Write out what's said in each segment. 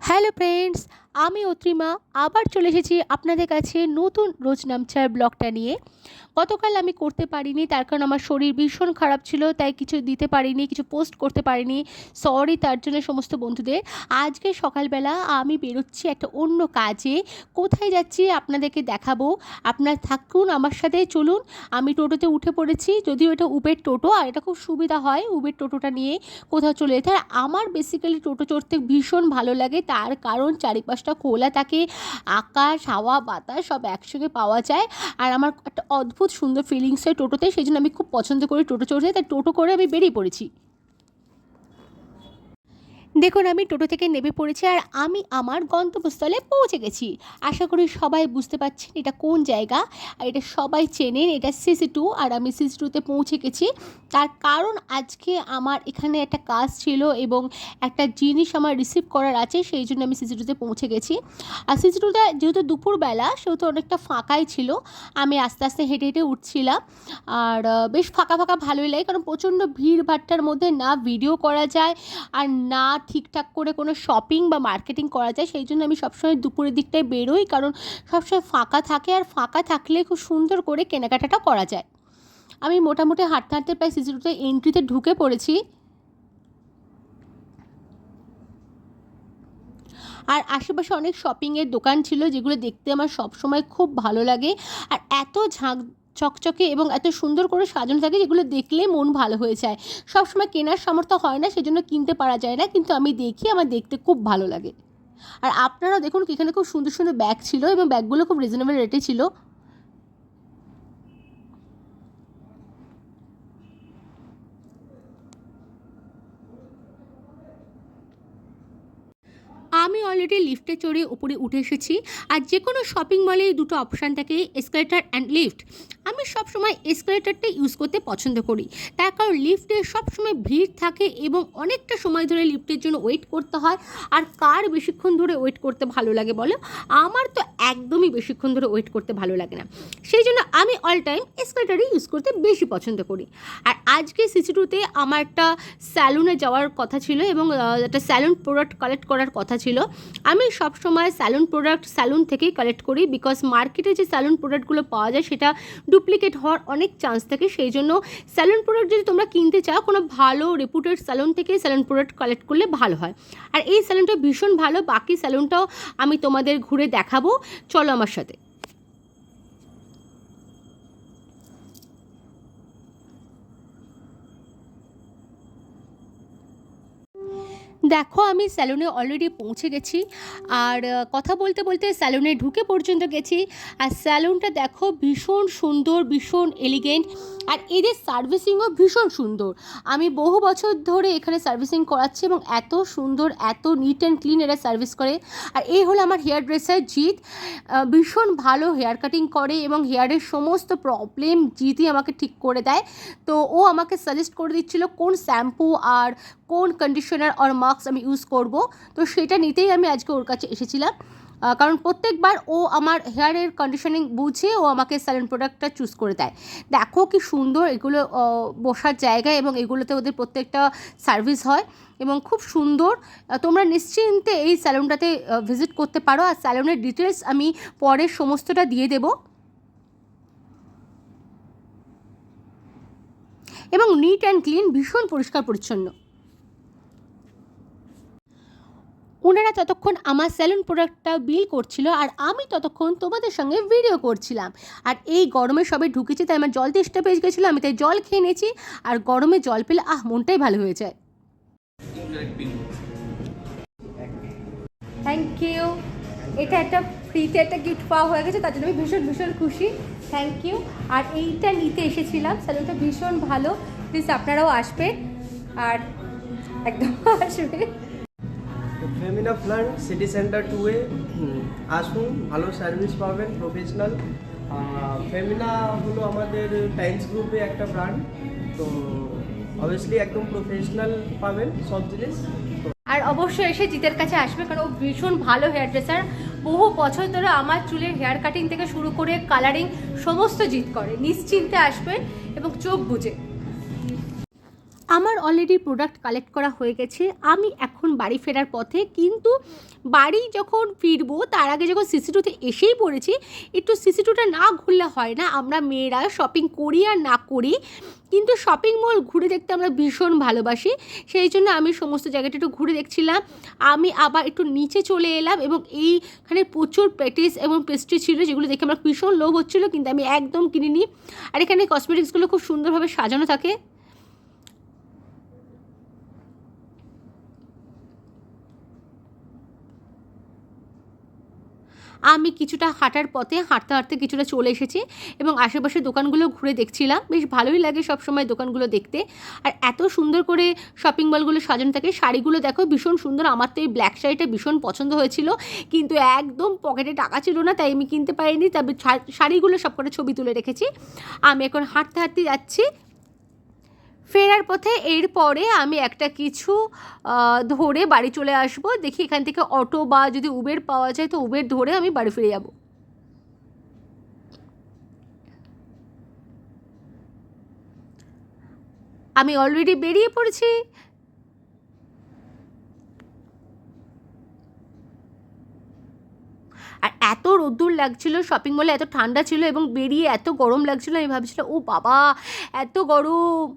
Hello friends, আমি অত্রিমা আবার চলে এসেছি আপনাদের কাছে নতুন রোজ নামচার ব্লগটা নিয়ে। গতকাল আমি করতে পারিনি, তার কারণ আমার শরীর ভীষণ খারাপ ছিল, তাই কিছু দিতে পারিনি, কিছু পোস্ট করতে পারিনি। সরি তার জন্য সমস্ত বন্ধুদের। আজকে সকালবেলা আমি বেরোচ্ছি একটা অন্য কাজে। কোথায় যাচ্ছি আপনাদেরকে দেখাবো, আপনারা থাকুন আমার সাথে, চলুন। আমি টোটোতে উঠে পড়েছি, যদিও এটা উবের টোটো আর এটা খুব সুবিধা হয় উবের টোটোটা নিয়ে কোথাও চলে যেতে। আর আমার বেসিক্যালি টোটো চড়তে ভীষণ ভালো লাগে, তার কারণ চারিপাশটা খোলা থাকে, আকাশ হাওয়া বাতাস সব একসঙ্গে পাওয়া যায়। আর আমার একটা অদ্ভুত সুন্দর ফিলিংস হয় টোটোতে, সেই জন্য আমি খুব পছন্দ করি টোটো চড়তে, তাই টোটো করে আমি বেরিয়ে পড়েছি। দেখুন আমি টোটো থেকে নেমে পড়েছি আর আমি আমার গন্তব্যস্থলে পৌঁছে গেছি। আশা করি সবাই বুঝতে পারছেন এটা কোন জায়গা, আর এটা সবাই চেনেন, এটা সিসি2। আর আমি সিসি2তে পৌঁছে গেছি তার কারণ আজকে আমার এখানে একটা কাজ ছিল এবং একটা জিনিস আমার রিসিভ করার আছে, সেই জন্য আমি সিসি2তে পৌঁছে গেছি। আর সিসি2টা যেহেতু দুপুরবেলা সেহেতু অনেকটা ফাঁকাই ছিল। আমি আস্তে আস্তে হেঁটে হেঁটে উঠছিলাম আর বেশ ফাঁকা ফাঁকা ভালোই লাগে, কারণ প্রচণ্ড ভিড় ভাট্টার মধ্যে না ভিডিও করা যায় আর না ঠিকঠাক করে কোনো শপিং বা মার্কেটিং করা যায়। সেই জন্য আমি সবসময় দুপুরের দিকটায় বেরোই, কারণ সবসময় ফাঁকা থাকে আর ফাঁকা থাকলে খুব সুন্দর করে কেনাকাটাটা করা যায়। আমি মোটামুটি হাঁটতে হাঁটতে প্রায় সিসি2তে এন্ট্রিতে ঢুকে পড়েছি। আর আশেপাশে অনেক শপিংয়ের দোকান ছিল, যেগুলো দেখতে আমার সবসময় খুব ভালো লাগে। আর এত চকচকে এবং এত সুন্দর করে সাজানো থাকে, যেগুলো দেখলে মন ভালো হয়ে যায়। সবসময় কেনার সামর্থ্য হয় না, সেজন্য কিনতে পারা যায় না, কিন্তু আমি দেখি আমার দেখতে খুব ভালো লাগে। আর আপনারাও দেখুন এখানে খুব সুন্দর সুন্দর ব্যাগ ছিল এবং ব্যাগগুলো খুব রিজনেবল রেটে ছিল। আমি অলরেডি লিফটে চড়ে উপরে উঠে এসেছি। আর যে কোনো শপিং মলে দুটো অপশান থাকে, এসকালেটার অ্যান্ড লিফট। আমি সবসময় এসকালেটারটা ইউজ করতে পছন্দ করি, তার কারণ লিফটে সবসময় ভিড় থাকে এবং অনেকটা সময় ধরে লিফটের জন্য ওয়েট করতে হয়। আর কার বেশিক্ষণ ধরে ওয়েট করতে ভালো লাগে বলো? আমার তো একদমই বেশিক্ষণ ধরে ওয়েট করতে ভালো লাগে না, সেই জন্য আমি অল টাইম এসকালেটারই ইউজ করতে বেশি পছন্দ করি। আর আজকে সিসি2তে আমার একটা স্যালুনে যাওয়ার কথা ছিল এবং একটা স্যালুন প্রোডাক্ট কালেক্ট করার কথা ছিল। আমি সবসময় স্যালুন প্রোডাক্ট স্যালুন থেকেই কালেক্ট করি, বিকজ মার্কেটে যে স্যালুন প্রোডাক্টগুলো পাওয়া যায় সেটা ডুপ্লিকেট হওয়ার অনেক চান্স থাকে। সেই জন্য স্যালুন প্রোডাক্ট যদি তোমরা কিনতে চাও, কোনো ভালো রেপুটেড স্যালুন থেকে স্যালুন প্রোডাক্ট কালেক্ট করলে ভালো হয়। আর এই স্যালুনটা ভীষণ ভালো, বাকি স্যালুনটাও আমি তোমাদের ঘুরে দেখাবো, চলো আমার সাথে। দেখো আমি স্যালুনে অলরেডি পৌঁছে গেছি আর কথা বলতে বলতে স্যালুনে ঢুকে পর্যন্ত গেছি। আর স্যালুনটা দেখো ভীষণ সুন্দর, ভীষণ এলিগেন্ট, আর এদের সার্ভিসিংও ভীষণ সুন্দর। আমি বহু বছর ধরে এখানে সার্ভিসিং করাচ্ছি এবং এত সুন্দর, এত নিট অ্যান্ড ক্লিন এরা সার্ভিস করে। আর এই হলো আমার হেয়ার ড্রেসার জিৎ, ভীষণ ভালো হেয়ার কাটিং করে এবং হেয়ারের সমস্ত প্রবলেম জিতই আমাকে ঠিক করে দেয়। তো ও আমাকে সাজেস্ট করে দিচ্ছিল কোন শ্যাম্পু আর কোন কন্ডিশনার আর মাস্ক আমি ইউজ করব। তো সেটা নিতেই আমি আজকে ওর কাছে এসেছিলাম, কারণ প্রত্যেকবার ও আমার হেয়ারের কন্ডিশনিং বুঝে ও আমাকে স্যালুন প্রোডাক্টটা চুজ করে দেয়। দেখো কি সুন্দর এগুলো বসার জায়গা এবং এগুলোতে ওদের প্রত্যেকটা সার্ভিস হয় এবং খুব সুন্দর। তোমরা নিশ্চিন্তে এই স্যালুনটাতে ভিজিট করতে পারো। আর স্যালুনের ডিটেলস আমি পরে সমস্তটা দিয়ে দেবো। এবং নিট অ্যান্ড ক্লিন, ভীষণ পরিষ্কার পরিচ্ছন্ন। ওনারা ততক্ষণ আমার স্যালুন প্রোডাক্টটা বিল করছিল আর আমি ততক্ষণ তোমাদের সঙ্গে ভিডিও করছিলাম। আর এই গরমে সবে ঢুকেছি, তাই আমার জল তেষ্টা পেয়ে গেছিলো, আমি তাই জল খেয়ে নিয়েছি। আর গরমে জল পেলে মনটাই ভালো হয়ে যায়। Thank you. এটা একটা ফ্রিতে একটা গিফট পাওয়া হয়ে গেছে, তার জন্য আমি ভীষণ ভীষণ খুশি। Thank you. আর এইটা নিতে এসেছিলাম, স্যালুনটা ভীষণ ভালো, প্লিজ আপনারাও আসবেন আর একদম আসবে। ফেমিনা প্ল্যান সিটি সেন্টার 2-এ আসুন, ভালো সার্ভিস পাবেন, প্রফেশনাল। ফেমিনা হলো আমাদের টাইমস গ্রুপে একটা ব্র্যান্ড, তো অবভিয়াসলি একদম প্রফেশনাল পাবেন সব জিনিস। আর অবশ্যই এসে জিতের কাছে আসবে, কারণ ও ভীষণ ভালো হেয়ার ড্রেসার। বহু বছর ধরে আমার চুলের হেয়ার কাটিং থেকে শুরু করে কালারিং সমস্ত জিত করে। নিশ্চিন্তে আসবেন এবং চোখ বুঝে। আমার অলরেডি প্রোডাক্ট কালেক্ট করা হয়ে গেছে। আমি এখন বাড়ি ফেরার পথে, কিন্তু বাড়ি যখন ফিরবো তার আগে যখন সিসি2তে এসেই পড়েছি, একটু সিসি2টা না ঘুরলে হয় না। আমরা মেয়েরা শপিং করি আর না করি, কিন্তু শপিং মল ঘুরে দেখতে আমরা ভীষণ ভালোবাসি। সেই জন্য আমি সমস্ত জায়গাটা একটু ঘুরে দেখছিলাম। আমি আবার একটু নিচে চলে এলাম এবং এইখানে প্রচুর প্যাটিস এবং পেস্ট্রি ছিল, যেগুলো দেখে আমার ভীষণ লোভ হচ্ছিলো, কিন্তু আমি একদম কিনিনি। আর এখানে কসমেটিক্সগুলো খুব সুন্দরভাবে সাজানো থাকে। আমি কিছুটা হাঁটার পথে হাঁটতে হাঁটতে কিছুটা চলে এসেছি এবং আশেপাশের দোকানগুলো ঘুরে দেখছিলাম। বেশ ভালোই লাগে সবসময় দোকানগুলো দেখতে। আর এত সুন্দর করে শপিং মলগুলো সাজানো থাকে। শাড়িগুলো দেখো ভীষণ সুন্দর। আমার তো এই ব্ল্যাক শাড়িটা ভীষণ পছন্দ হয়েছিল, কিন্তু একদম পকেটে টাকা ছিল না, তাই আমি কিনতে পারিনি। তবে শাড়িগুলো সব করে ছবি তুলে রেখেছি। আমি এখন হাঁটতে হাঁটতে যাচ্ছি ফেরার পথে। এরপরে আমি একটা কিছু ধরে বাড়ি চলে আসব। দেখি এখান থেকে অটো বা যদি উবের পাওয়া যায় তো উবের ধরে আমি বাড়ি ফিরে যাব। আমি অলরেডি বেরিয়ে পড়েছি। আর এত রোদ্দুর লাগছিল, শপিং মলে এত ঠান্ডা ছিল এবং বেরিয়ে এত গরম লাগছিল। আমি ভাবছিলাম ও বাবা এত গরম।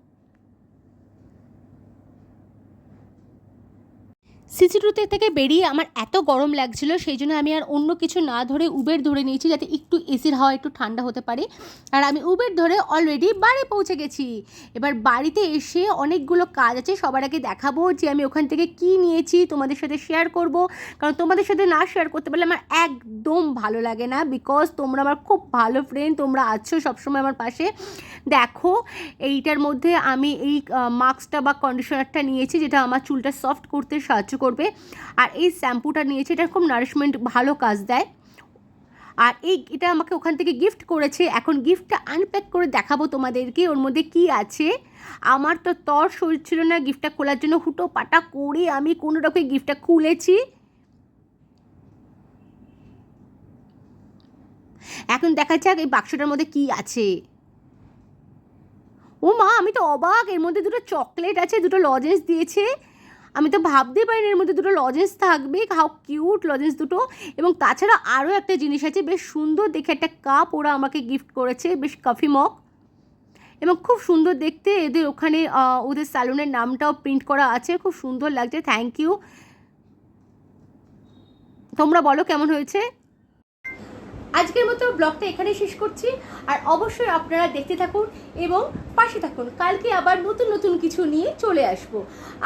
সিসি2 থেকে বেরিয়ে আমার এত গরম লাগছিল, সেই জন্য আমি আর অন্য কিছু না ধরে উবের ধরে নিয়েছি, যাতে একটু এসির হাওয়া একটু ঠান্ডা হতে পারে। আর আমি উবের ধরে অলরেডি বাড়ি পৌঁছে গেছি। এবার বাড়িতে এসে অনেকগুলো কাজ আছে। সবার আগে দেখাবো যে আমি ওখান থেকে কি নিয়েছি, তোমাদের সাথে শেয়ার করব। কারণ তোমাদের সাথে না শেয়ার করতে পারলে আমার একদম ভালো লাগে না, বিকজ তোমরা আমার খুব ভালো ফ্রেন্ড, তোমরা আছো সবসময় আমার পাশে। দেখো এইটার মধ্যে আমি এই মাস্কটা বা কন্ডিশনারটা নিয়েছি, যেটা আমার চুলটা সফট করতে সাহায্য করবে। আর এই শ্যাম্পুটা নিয়েছি, এটা খুব নারিশমেন্ট ভালো কাজ দেয়। আর এটা আমাকে ওখান থেকে গিফট করেছে। এখন গিফটটা আনপ্যাক করে দেখাবো তোমাদেরকে ওর মধ্যে কি আছে। আমার তো শরীর ছিল না গিফটটা খোলার জন্য, হুটো পাটা করে আমি কোনো রকম গিফটটা খুলেছি। এখন দেখা যাক এই বাক্সটার মধ্যে কি আছে। ও মা, আমি তো অবাক! এর মধ্যে দুটো চকলেট আছে, দুটো লজেন্স দিয়েছে। আমি তো ভাবতেই পারিনি এর মধ্যে দুটো লজেন্স থাকবে। হাউ কিউট লজেন্স দুটো! এবং তাছাড়া আরও একটা জিনিস আছে, বেশ সুন্দর দেখে একটা কাপ ওরা আমাকে গিফট করেছে, বেশ কফি মগ, এবং খুব সুন্দর দেখতে। এদের ওখানে ওদের স্যালুনের নামটাও প্রিন্ট করা আছে, খুব সুন্দর লাগছে। Thank you. তোমরা বলো কেমন হয়েছে। আজকের মতো ব্লগটা এখানেই শেষ করছি। আর অবশ্যই আপনারা দেখতে থাকুন এবং পাশে থাকুন। কালকে আবার নতুন নতুন কিছু নিয়ে চলে আসব।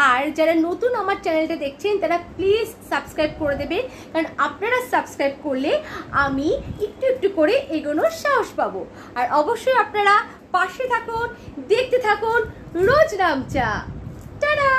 আর যারা নতুন আমার চ্যানেলটা দেখছেন তারা প্লিজ সাবস্ক্রাইব করে দেবেন, কারণ আপনারা সাবস্ক্রাইব করলে আমি একটু একটু করে এগোনোর সাহস পাবো। আর অবশ্যই আপনারা পাশে থাকুন, দেখতে থাকুন রোজ নামচা। টাটা।